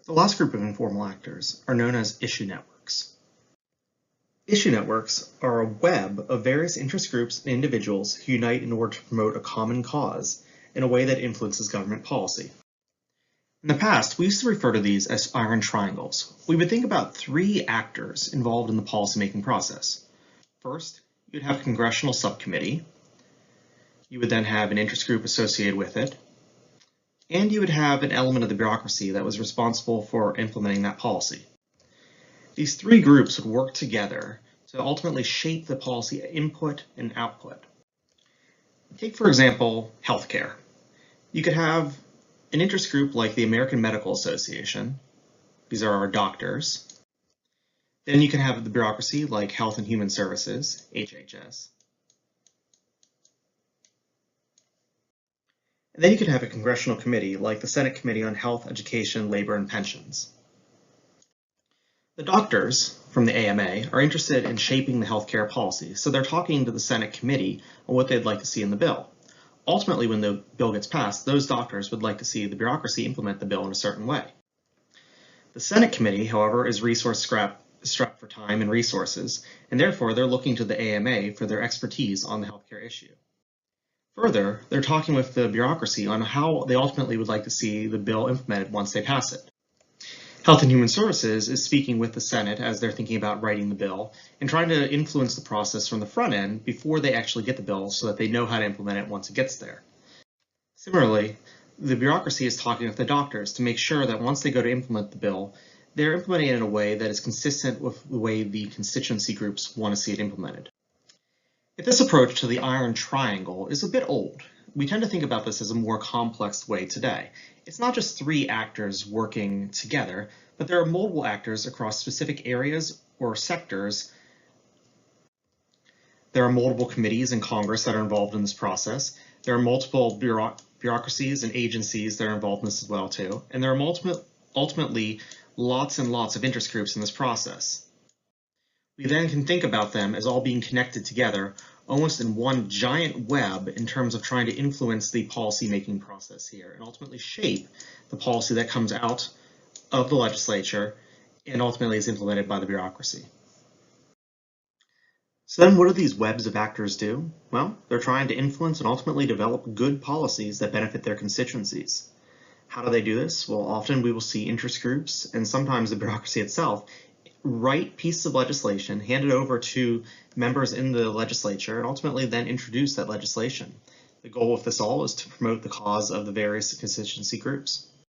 The last group of informal actors are known as issue networks. Issue networks are a web of various interest groups and individuals who unite in order to promote a common cause in a way that influences government policy. In the past, we used to refer to these as iron triangles. We would think about three actors involved in the policymaking process. First, you'd have a congressional subcommittee. You would then have an interest group associated with it. And you would have an element of the bureaucracy that was responsible for implementing that policy. These three groups would work together to ultimately shape the policy input and output. Take, for example, healthcare. You could have an interest group like the American Medical Association. These are our doctors. Then you can have the bureaucracy like Health and Human Services, HHS. And then you could have a congressional committee like the Senate Committee on Health, Education, Labor, and Pensions. The doctors from the AMA are interested in shaping the healthcare policy, so they're talking to the Senate committee on what they'd like to see in the bill. Ultimately, when the bill gets passed, those doctors would like to see the bureaucracy implement the bill in a certain way. The Senate committee, however, is strapped for time and resources, and therefore they're looking to the AMA for their expertise on the healthcare issue. Further, they're talking with the bureaucracy on how they ultimately would like to see the bill implemented once they pass it. Health and Human Services is speaking with the Senate as they're thinking about writing the bill and trying to influence the process from the front end before they actually get the bill so that they know how to implement it once it gets there. Similarly, the bureaucracy is talking with the doctors to make sure that once they go to implement the bill, they're implementing it in a way that is consistent with the way the constituency groups want to see it implemented. If this approach to the iron triangle is a bit old, we tend to think about this as a more complex way today. It's not just three actors working together, but there are multiple actors across specific areas or sectors. There are multiple committees in Congress that are involved in this process. There are multiple bureaucracies and agencies that are involved in this as well too. And there are ultimately lots and lots of interest groups in this process. We then can think about them as all being connected together, almost in one giant web in terms of trying to influence the policy-making process here and ultimately shape the policy that comes out of the legislature and ultimately is implemented by the bureaucracy. So then what do these webs of actors do? Well, they're trying to influence and ultimately develop good policies that benefit their constituencies. How do they do this? Well, often we will see interest groups and sometimes the bureaucracy itself write pieces of legislation, hand it over to members in the legislature, and ultimately then introduce that legislation. The goal of this all is to promote the cause of the various constituency groups.